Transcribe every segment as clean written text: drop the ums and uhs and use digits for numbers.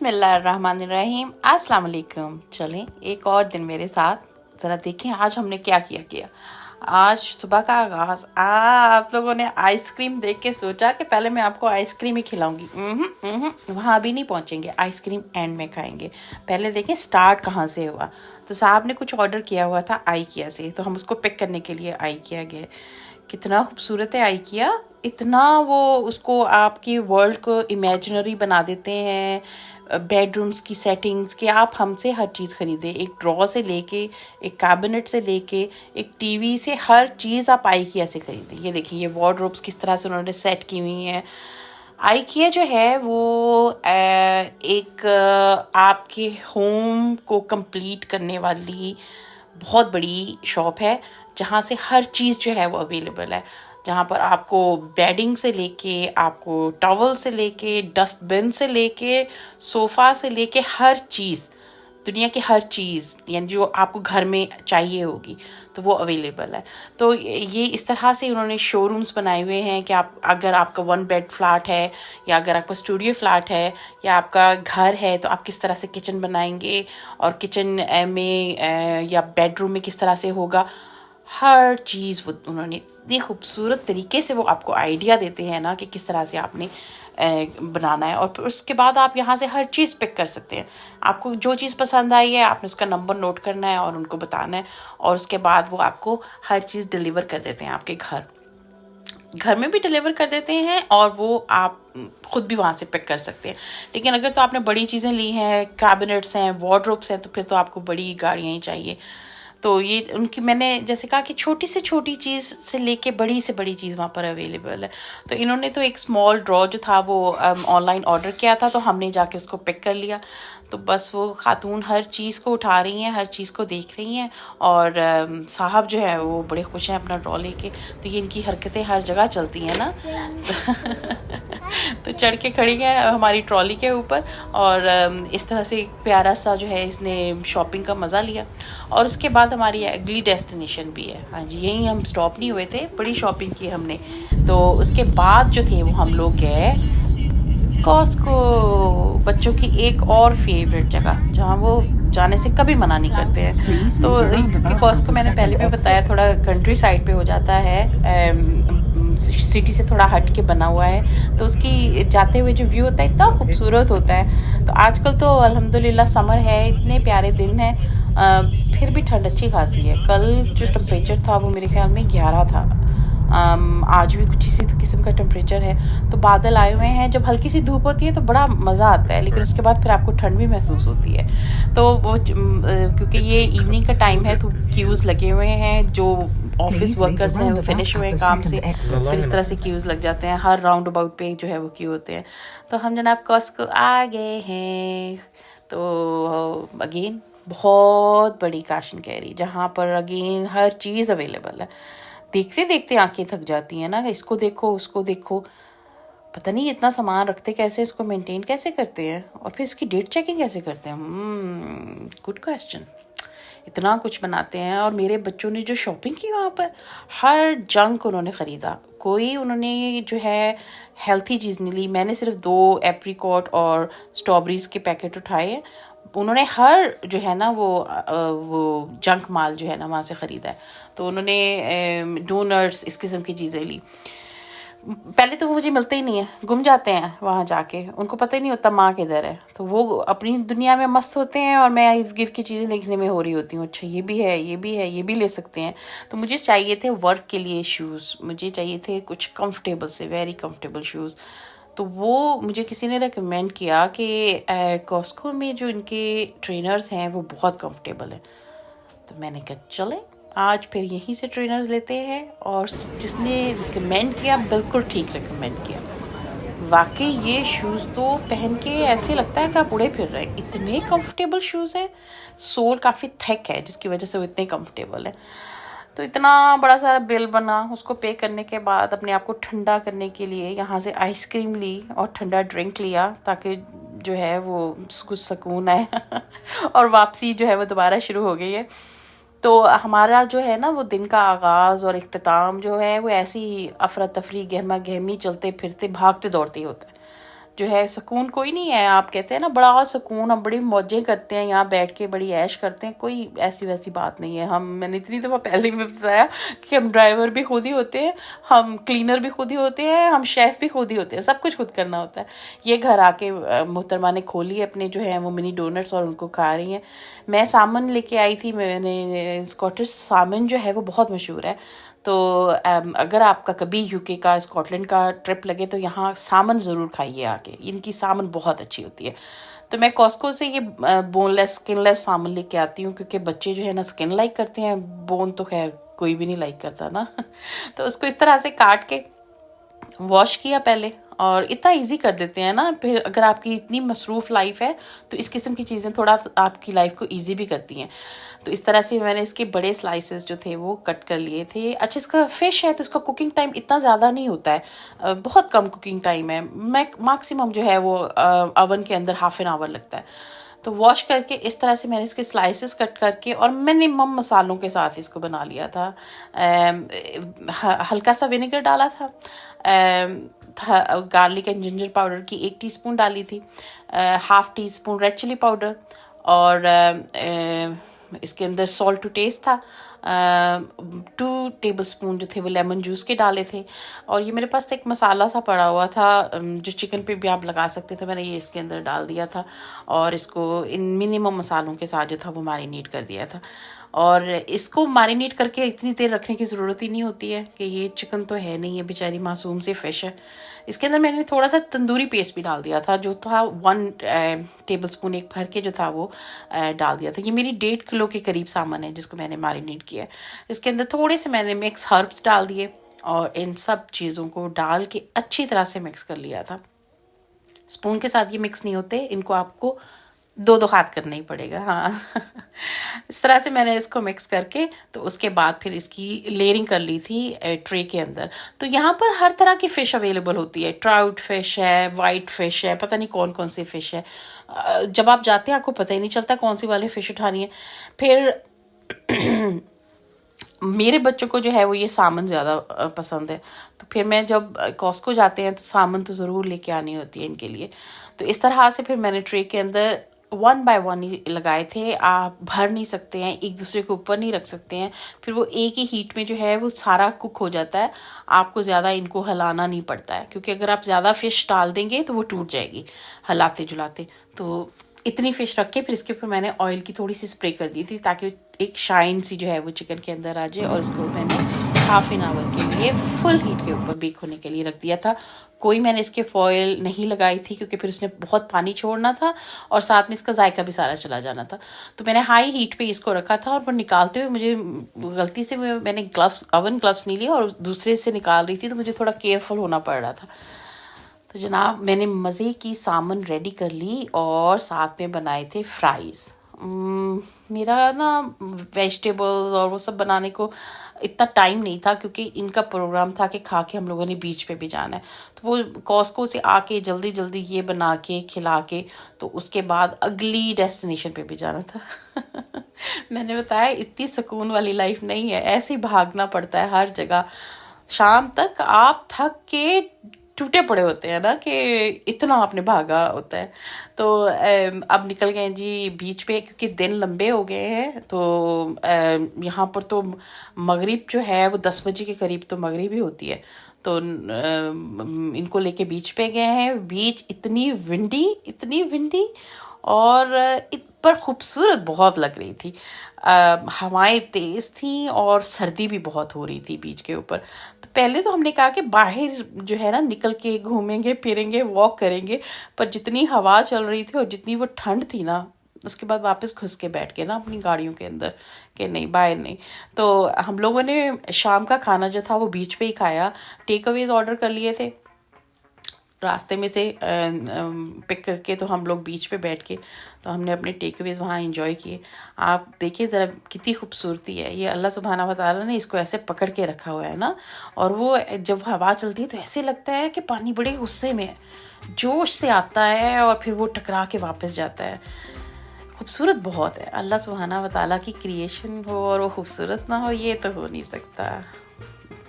बिस्मिल्लाहिर्रहमानिर्रहीम अस्सलाम वालेकुम। चलें एक और दिन मेरे साथ ज़रा देखें आज हमने क्या किया। आज सुबह का आगाज़ आप लोगों ने आइसक्रीम देख के सोचा कि पहले मैं आपको आइसक्रीम ही खिलाऊंगी। वहाँ अभी नहीं पहुँचेंगे, आइसक्रीम एंड में खाएंगे। पहले देखें स्टार्ट कहाँ से हुआ। तो साहब ने कुछ ऑर्डर किया हुआ था आईकिया से, तो हम उसको पिक करने के लिए आईकिया गए। कितना खूबसूरत है आईकिया, इतना वो उसको आपकी वर्ल्ड को इमेजिनरी बना देते हैं। बेडरूम्स की सेटिंग्स कि आप हमसे हर चीज़ खरीदें, एक ड्रॉ से लेके एक कैबिनेट से लेके एक टीवी से हर चीज़ आप आईकिया से खरीदें। ये देखिए ये वार्डरोब्स किस तरह से उन्होंने सेट की हुई हैं। आईकिया जो है वो एक आपके होम को कंप्लीट करने वाली बहुत बड़ी शॉप है, जहाँ से हर चीज़ जो है वो अवेलेबल है। जहाँ पर आपको बेडिंग से लेके, आपको टॉवल से लेके, डस्टबिन से लेके, सोफ़ा से लेके हर चीज़, दुनिया की हर चीज़ यानी जो आपको घर में चाहिए होगी तो वो अवेलेबल है। तो ये इस तरह से उन्होंने शोरूम्स बनाए हुए हैं कि आप अगर आपका 1 बेड फ्लैट है या अगर आपका स्टूडियो फ्लैट है या आपका घर है तो आप किस तरह से किचन बनाएंगे और किचन में या बेडरूम में किस तरह से होगा, हर चीज़ वो उन्होंने इतनी खूबसूरत तरीके से वो आपको आइडिया देते हैं ना कि किस तरह से आपने बनाना है। और फिर उसके बाद आप यहाँ से हर चीज़ पिक कर सकते हैं। आपको जो चीज़ पसंद आई है आपने उसका नंबर नोट करना है और उनको बताना है, और उसके बाद वो आपको हर चीज़ डिलीवर कर देते हैं। आपके घर में भी डिलीवर कर देते हैं और वो आप खुद भी वहाँ से पिक कर सकते हैं। लेकिन अगर तो आपने बड़ी चीज़ें ली हैं, कैबिनेट्स हैं, वार्डरोब्स हैं, तो फिर तो आपको बड़ी गाड़ियाँ ही चाहिए। तो ये उनकी, मैंने जैसे कहा कि छोटी से छोटी चीज़ से लेके बड़ी से बड़ी चीज़ वहाँ पर अवेलेबल है। तो इन्होंने तो एक स्मॉल ड्रॉ जो था वो ऑनलाइन ऑर्डर किया था, तो हमने जाके उसको पिक कर लिया। तो बस वो खातून हर चीज़ को उठा रही हैं, हर चीज़ को देख रही हैं, और साहब जो है वो बड़े खुश हैं अपना ड्रॉ लेके। तो ये इनकी हरकतें हर जगह चलती हैं ना। तो चढ़ के खड़ी है हमारी ट्रॉली के ऊपर, और इस तरह से एक प्यारा सा जो है इसने शॉपिंग का मज़ा लिया। और उसके बाद हमारी अगली डेस्टिनेशन भी है। हाँ जी, यहीं हम स्टॉप नहीं हुए थे, बड़ी शॉपिंग की हमने। तो उसके बाद जो थे वो हम लोग गए कॉस्को, बच्चों की एक और फेवरेट जगह जहाँ वो जाने से कभी मना नहीं करते हैं। तो क्योंकि कॉस्को मैंने पहले भी बताया थोड़ा कंट्री साइड पे हो जाता है, सिटी से थोड़ा हट के बना हुआ है, तो उसकी जाते हुए जो व्यू होता है इतना खूबसूरत होता है। तो आजकल तो अल्हम्दुलिल्लाह समर है, इतने प्यारे दिन हैं, फिर भी ठंड अच्छी खासी है। कल जो टेम्परेचर था वो मेरे ख्याल में 11 था। आज भी कुछ इसी किस्म का टेम्परेचर है। तो बादल आए हुए हैं, जब हल्की सी धूप होती है तो बड़ा मज़ा आता है, लेकिन उसके बाद फिर आपको ठंड भी महसूस होती है। तो वो क्योंकि ये इवनिंग का टाइम है तो क्यूज़ लगे हुए हैं, जो ऑफिस वर्कर्स हैं वो फिनिश हुए हैं काम से, फिर इस तरह से क्यूज़ लग जाते हैं हर राउंड अबाउट पे जो है वो क्यू होते हैं। तो हम जनाब कॉस्को आ गए हैं। तो अगेन बहुत बड़ी कैश एंड कैरी, जहाँ पर अगेन हर चीज़ अवेलेबल है। देखते देखते आंखें थक जाती हैं ना, इसको देखो उसको देखो, पता नहीं इतना सामान रखते कैसे, इसको मेंटेन कैसे करते हैं, और फिर इसकी डेट चेकिंग कैसे करते हैं। Good question. इतना कुछ बनाते हैं। और मेरे बच्चों ने जो शॉपिंग की वहाँ पर, हर जंक उन्होंने ख़रीदा, कोई उन्होंने जो है हेल्थी चीज़ नहीं ली। मैंने सिर्फ 2 एप्रीकॉट और स्ट्रॉबेरीज़ के पैकेट उठाए हैं। उन्होंने हर जो है ना वो जंक माल जो है ना वहाँ से ख़रीदा है। तो उन्होंने डोनट्स इस किस्म की चीज़ें ली। पहले तो वो मुझे मिलते ही नहीं है, गुम जाते हैं वहाँ जाके, उनको पता ही नहीं होता माँ किधर है। तो वो अपनी दुनिया में मस्त होते हैं और मैं इर्द गिर्द की चीज़ें देखने में हो रही होती हूँ। अच्छा ये भी है, ये भी है, ये भी ले सकते हैं। तो मुझे चाहिए थे वर्क के लिए शूज़, मुझे चाहिए थे कुछ कंफर्टेबल से, वेरी कंफर्टेबल शूज़। तो वो मुझे किसी ने रेकमेंड किया कि कॉस्को में जो इनके ट्रेनर्स हैं वो बहुत कंफर्टेबल हैं। तो मैंने कहा चले आज फिर यहीं से ट्रेनर्स लेते हैं। और जिसने रिकमेंड किया बिल्कुल ठीक रिकमेंड किया। वाकई ये शूज़ तो पहन के ऐसे लगता है कि आप उड़े फिर रहे हैं, इतने कंफर्टेबल शूज़ हैं। सोल काफ़ी थिक है जिसकी वजह से वो इतने कंफर्टेबल है। तो इतना बड़ा सारा बिल बना, उसको पे करने के बाद अपने आप को ठंडा करने के लिए यहाँ से आइसक्रीम ली और ठंडा ड्रिंक लिया, ताकि जो है वो कुछ सुकून आए। और वापसी जो है वो दोबारा शुरू हो गई है। तो हमारा जो है ना वो दिन का आगाज़ और इख्तिताम जो है वो ऐसी ही अफरा तफरी, गहमा गहमी, चलते फिरते भागते दौड़ते ही होता है। जो है सुकून कोई नहीं है। आप कहते हैं ना बड़ा सुकून, हम बड़ी मौजें करते हैं यहाँ बैठ के, बड़ी ऐश करते हैं, कोई ऐसी वैसी बात नहीं है। मैंने इतनी दफ़ा पहले भी बताया कि हम ड्राइवर भी खुद ही होते हैं, हम क्लीनर भी खुद ही होते हैं, हम शेफ़ भी खुद ही होते हैं, सब कुछ खुद करना होता है। ये घर आके मोहतरमा ने खोली अपने जो है वो मिनी डोनट्स और उनको खा रही हैं। मैं सामन लेके आई थी, मैंने स्कॉटिश सामन जो है वो बहुत मशहूर है। तो अगर आपका कभी यूके का स्कॉटलैंड का ट्रिप लगे तो यहाँ सामन ज़रूर खाइए आके, इनकी सामन बहुत अच्छी होती है। तो मैं कॉस्को से ये बोनलेस स्किनलेस सामन लेके आती हूँ, क्योंकि बच्चे जो है ना स्किन लाइक करते हैं, बोन तो खैर कोई भी नहीं लाइक करता ना। तो उसको इस तरह से काट के वॉश किया पहले, और इतना इजी कर देते हैं ना। फिर अगर आपकी इतनी मसरूफ़ लाइफ है तो इस किस्म की चीज़ें थोड़ा आपकी लाइफ को इजी भी करती हैं। तो इस तरह से मैंने इसके बड़े स्लाइसेस जो थे वो कट कर लिए थे। अच्छा, इसका फ़िश है तो इसका कुकिंग टाइम इतना ज़्यादा नहीं होता है, बहुत कम कुकिंग टाइम है। मैक्सिमम जो है वो अवन के अंदर हाफ एन आवर लगता है। तो वॉश करके इस तरह से मैंने इसके स्लाइसेस कट करके और मिनिमम मसालों के साथ इसको बना लिया था। हल्का सा विनेगर डाला था, गार्लिक एंड जिंजर पाउडर की 1 टीस्पून डाली थी, half teaspoon red chilli powder, और इसके अंदर सॉल्ट टू टेस्ट था, 2 टेबलस्पून जो थे वो लेमन जूस के डाले थे। और ये मेरे पास एक मसाला सा पड़ा हुआ था जो चिकन पे भी आप लगा सकते थे, मैंने ये इसके अंदर डाल दिया था और इसको इन मिनिमम मसालों के साथ जो था वो मैरिनेट कर दिया था। और इसको मैरिनेट करके इतनी देर रखने की ज़रूरत ही नहीं होती है कि ये चिकन तो है नहीं, है बेचारी मासूम सी फ़िश है। इसके अंदर मैंने थोड़ा सा तंदूरी पेस्ट भी डाल दिया था, जो था 1 टेबलस्पून एक भर के जो था वो डाल दिया था। ये मेरी 1.5 किलो के करीब सामान है जिसको मैंने मैरिनेट किया है। इसके अंदर थोड़े से मैंने मिक्स हर्ब्स डाल दिए और इन सब चीज़ों को डाल के अच्छी तरह से मिक्स कर लिया था। स्पून के साथ ये मिक्स नहीं होते, इनको आपको 2-2 हाथ करना ही पड़ेगा। हाँ। इस तरह से मैंने इसको मिक्स करके तो उसके बाद फिर इसकी लेयरिंग कर ली थी ट्रे के अंदर। तो यहाँ पर हर तरह की फ़िश अवेलेबल होती है, ट्राउट फ़िश है, वाइट फ़िश है, पता नहीं कौन कौन सी फ़िश है। जब आप जाते हैं आपको पता ही नहीं चलता कौन सी वाली फ़िश उठानी है। फिर मेरे बच्चों को जो है वो ये सामन ज़्यादा पसंद है, तो फिर मैं जब कॉस्को जाते हैं तो सामन तो ज़रूर लेके आनी होती है इनके लिए। तो इस तरह से फिर मैंने ट्रे के अंदर 1 बाय 1 ही लगाए थे। आप भर नहीं सकते हैं, एक दूसरे के ऊपर नहीं रख सकते हैं, फिर वो एक ही हीट में जो है वो सारा कुक हो जाता है। आपको ज़्यादा इनको हिलाना नहीं पड़ता है, क्योंकि अगर आप ज़्यादा फ़िश डाल देंगे तो वो टूट जाएगी हिलाते जुलाते। तो इतनी फ़िश रख के फिर इसके ऊपर मैंने ऑयल की थोड़ी सी स्प्रे कर दी थी ताकि एक शाइन सी जो है वो चिकन के अंदर आ जाए। और इसको मैंने हाफ एन आवर के लिए फुल हीट के ऊपर बेक होने के लिए रख दिया था। कोई मैंने इसके फॉयल नहीं लगाई थी क्योंकि फिर उसने बहुत पानी छोड़ना था और साथ में इसका जायका भी सारा चला जाना था। तो मैंने हाई हीट पे इसको रखा था और पर निकालते हुए मुझे गलती से मैंने ओवन ग्लव्स नहीं लिए और दूसरे से निकाल रही थी, तो मुझे थोड़ा केयरफुल होना पड़ रहा था। तो जनाब मैंने मज़े की सामन रेडी कर ली और साथ में बनाए थे फ्राइज़। मेरा ना वेजिटेबल्स और वो सब बनाने को इतना टाइम नहीं था क्योंकि इनका प्रोग्राम था कि खा के हम लोगों ने बीच पे भी जाना है। तो वो कॉस्को से आके जल्दी जल्दी ये बना के खिला के तो उसके बाद अगली डेस्टिनेशन पे भी जाना था। मैंने बताया इतनी सुकून वाली लाइफ नहीं है, ऐसे ही भागना पड़ता है हर जगह। शाम तक आप थक के टूटे पड़े होते हैं ना कि इतना आपने भागा होता है। तो अब निकल गए जी बीच पे क्योंकि दिन लंबे हो गए हैं। तो यहाँ पर तो मगरिब जो है वो 10 बजे के करीब तो मगरिब ही होती है। तो इनको लेके बीच पे गए हैं। बीच इतनी विंडी और पर खूबसूरत बहुत लग रही थी। हवाएं तेज़ थी और सर्दी भी बहुत हो रही थी बीच के ऊपर। तो पहले तो हमने कहा कि बाहर जो है ना निकल के घूमेंगे फिरेंगे वॉक करेंगे, पर जितनी हवा चल रही थी और जितनी वो ठंड थी ना, उसके बाद वापस घुस के बैठ के ना अपनी गाड़ियों के अंदर कि नहीं बाहर नहीं। तो हम लोगों ने शाम का खाना जो था वो बीच पे ही खाया। टेक अवेज ऑर्डर कर लिए थे रास्ते में से पिक करके, तो हम लोग बीच पे बैठ के तो हमने अपने टेक अवेज वहाँ एंजॉय किए। आप देखिए ज़रा कितनी खूबसूरती है ये, अल्लाह सुब्हाना व तआला ने इसको ऐसे पकड़ के रखा हुआ है ना। और वो जब हवा चलती है तो ऐसे लगता है कि पानी बड़े गुस्से में है, जोश से आता है और फिर वो टकरा के वापस जाता है। खूबसूरत बहुत है, अल्लाह सुब्हाना व तआला की क्रिएशन हो और वो खूबसूरत ना हो ये तो हो नहीं सकता।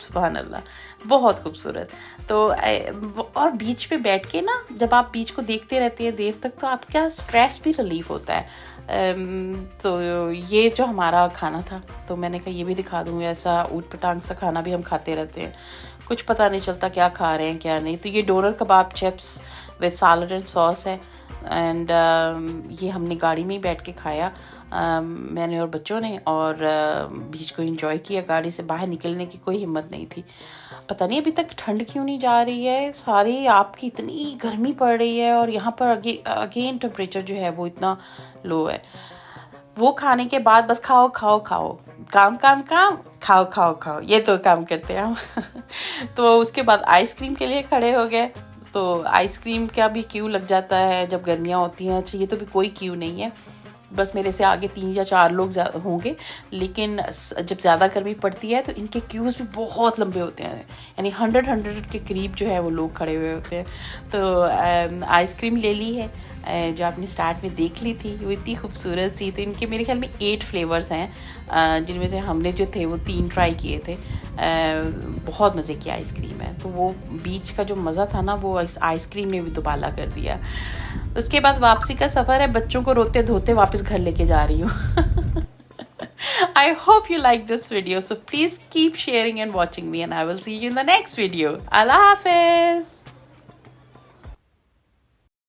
सुभान अल्लाह, बहुत खूबसूरत। तो और बीच पे बैठ के ना, जब आप बीच को देखते रहते हैं देर तक, तो आपका स्ट्रेस भी रिलीफ होता है। तो ये जो हमारा खाना था, तो मैंने कहा ये भी दिखा दूँ। ऐसा ऊट पटांग सा खाना भी हम खाते रहते हैं, कुछ पता नहीं चलता क्या खा रहे हैं क्या नहीं। तो ये donor kebab chips with salad and sauce है। एंड ये हमने गाड़ी में ही बैठ के खाया, मैंने और बच्चों ने, और बीच को एंजॉय किया। गाड़ी से बाहर निकलने की कोई हिम्मत नहीं थी। पता नहीं अभी तक ठंड क्यों नहीं जा रही है, सारी आपकी इतनी गर्मी पड़ रही है, और यहाँ पर अगेन टेम्परेचर जो है वो इतना लो है। वो खाने के बाद बस खाओ खाओ खाओ, काम काम काम, खाओ खाओ खाओ, ये तो काम करते हैं हम। तो उसके बाद आइसक्रीम के लिए खड़े हो गए। तो आइसक्रीम का भी क्यू लग जाता है जब गर्मियाँ होती हैं। अच्छा, ये तो भी कोई क्यू नहीं है, बस मेरे से आगे 3 या 4 लोग होंगे। लेकिन जब ज़्यादा गर्मी पड़ती है तो इनके क्यूज़ भी बहुत लंबे होते हैं, यानी 100 के करीब जो है वो लोग खड़े हुए होते हैं। तो आइसक्रीम ले ली है, जो आपने स्टार्ट में देख ली थी, वो इतनी खूबसूरत सी। तो इनके मेरे ख्याल में 8 फ्लेवर्स हैं, जिनमें से हमने जो थे वो 3 ट्राई किए थे। बहुत मज़े की आइसक्रीम है। तो वो बीच का जो मज़ा था ना, वो आइसक्रीम ने भी दुबाला कर दिया। उसके बाद वापसी का सफ़र है, बच्चों को रोते धोते वापस घर लेके जा रही हूँ। I hope you like this video, so please keep sharing and watching me, and I will see you in the next video. Allah Hafiz.